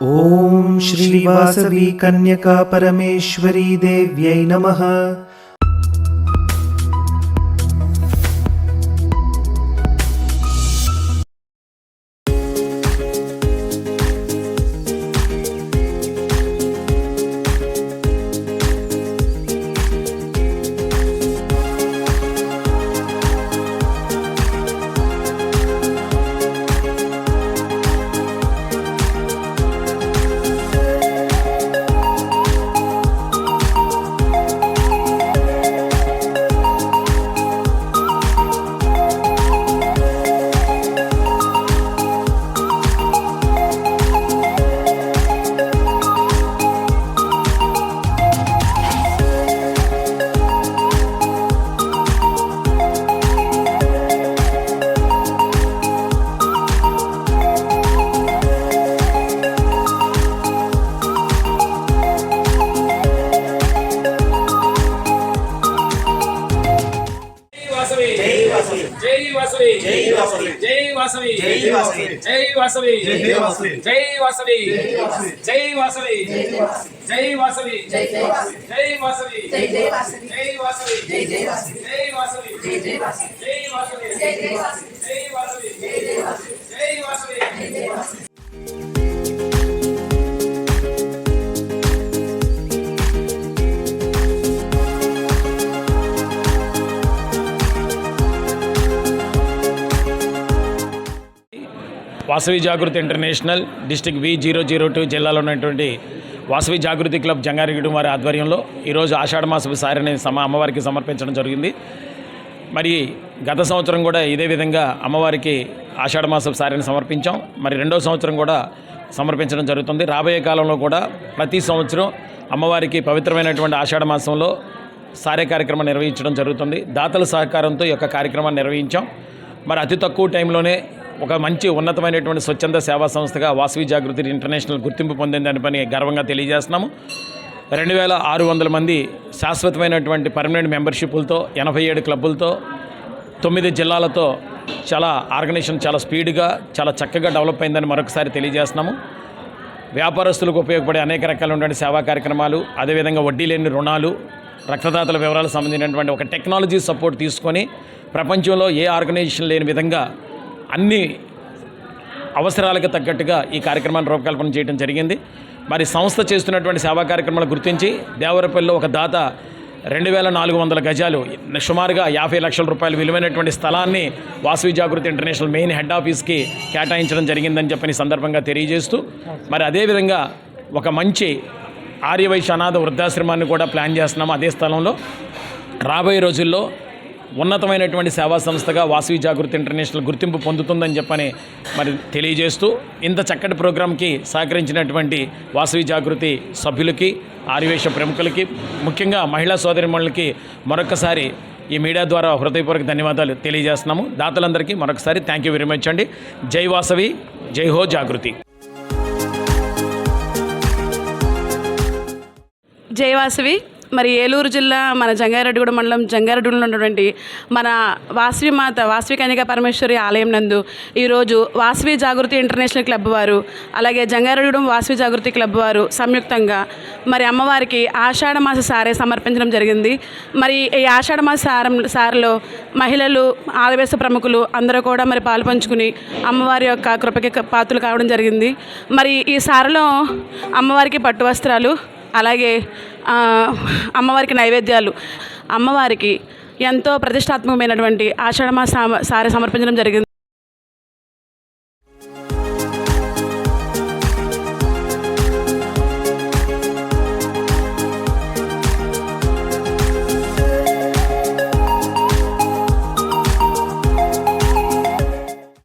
ओम श्री वासवी कन्यका परमेश्वरी देव्यै नमः। వాసవి జాగృతి international district V002 జిల్లాలో ఉన్నటువంటి వాసవి జాగృతి క్లబ్ జంగారెడ్డిగూడెం వారి ఆధ్వర్యంలో ఈరోజు ఆషాఢ మాసపు సారిని అమ్మవారికి సమర్పించడం జరిగింది. మరి గత సంవత్సరం కూడా ఇదే విధంగా అమ్మవారికి ఆషాఢ మాసపు సారిని సమర్పించాం. మరి రెండో సంవత్సరం కూడా సమర్పించడం జరుగుతుంది. రాబోయే కాలంలో కూడా ప్రతి సంవత్సరం అమ్మవారికి పవిత్రమైనటువంటి ఆషాఢ మాసంలో సారే కార్యక్రమం నిర్వహించడం జరుగుతుంది. దాతల సహకారంతో ఈ యొక్క కార్యక్రమాన్ని నిర్వహించాం. మరి అతి తక్కువ టైంలోనే ఒక మంచి ఉన్నతమైనటువంటి స్వచ్ఛంద సేవా సంస్థగా వాసవి జాగృతి ఇంటర్నేషనల్ గుర్తింపు పొందిందని పని గర్వంగా తెలియజేస్తున్నాము. 2600 మంది శాశ్వతమైనటువంటి పర్మనెంట్ మెంబర్షిప్లతో 87 క్లబ్బులతో 9 జిల్లాలతో చాలా ఆర్గనైజేషన్ చాలా స్పీడ్గా చాలా చక్కగా డెవలప్ అయిందని మరొకసారి తెలియజేస్తున్నాము. వ్యాపారస్తులకు ఉపయోగపడే అనేక రకాలైనటువంటి సేవా కార్యక్రమాలు, అదేవిధంగా వడ్డీ లేని రుణాలు, రక్తదాతల వివరాలకు సంబంధించినటువంటి ఒక టెక్నాలజీ సపోర్ట్ తీసుకొని ప్రపంచంలో ఏ ఆర్గనైజేషన్ లేని విధంగా అన్ని అవసరాలకు తగ్గట్టుగా ఈ కార్యక్రమాన్ని రూపకల్పన చేయడం జరిగింది. మరి సంస్థ చేస్తున్నటువంటి సేవా కార్యక్రమాలు గుర్తించి దేవరపల్లిలో ఒక దాత 2400 గజాలు సుమారుగా 50 లక్షల రూపాయలు విలువైనటువంటి స్థలాన్ని వాసవి జాగృతి ఇంటర్నేషనల్ మెయిన్ హెడ్ ఆఫీస్కి కేటాయించడం జరిగిందని చెప్పని సందర్భంగా తెలియజేస్తూ, మరి అదేవిధంగా ఒక మంచి ఆర్యవైశ్య అనాథ వృద్ధాశ్రమాన్ని కూడా ప్లాన్ చేస్తున్నాము. అదే స్థలంలో రాబోయే రోజుల్లో ఉన్నతమైనటువంటి సేవా సంస్థగా వాసవి జాగృతి ఇంటర్నేషనల్ గుర్తింపు పొందుతుందని చెప్పని మరి తెలియజేస్తూ, ఇంత చక్కటి ప్రోగ్రాంకి సహకరించినటువంటి వాసవి జాగృతి సభ్యులకి, ఆర్యవేశ ప్రముఖులకి, ముఖ్యంగా మహిళా సోదరిమణులకి మరొకసారి ఈ మీడియా ద్వారా హృదయపూర్వక ధన్యవాదాలు తెలియజేస్తున్నాము. దాతలందరికీ మరొకసారి థ్యాంక్ యూ వెరీ మచ్ అండి. జై వాసవి, జై హో జాగృతి. జై వాసవి. మరి ఏలూరు జిల్లా మన జంగారెడ్డిగూడెం మండలం జంగారెడ్డిగూడెంలో ఉన్నటువంటి మన వాసవి కన్యకా పరమేశ్వరి ఆలయం నందు ఈరోజు వాసవి జాగృతి ఇంటర్నేషనల్ క్లబ్ వారు, అలాగే జంగారెడ్డిగూడెం వాసవి జాగృతి క్లబ్ వారు సంయుక్తంగా మరి అమ్మవారికి ఆషాఢ మాస సారే సమర్పించడం జరిగింది. మరి ఈ ఆషాఢ మాస సారలో మహిళలు, ఆదివేశ ప్రముఖులు అందరూ కూడా మరి పాలు పంచుకుని అమ్మవారి యొక్క కృపకి పాత్రలు కావడం జరిగింది. మరి ఈ సారలో అమ్మవారికి పట్టు వస్త్రాలు, అలాగే అమ్మవారికి నైవేద్యాలు, అమ్మవారికి ఎంతో ప్రతిష్టాత్మకమైనటువంటి ఆషాఢ మాస సారె సమర్పించడం జరిగింది.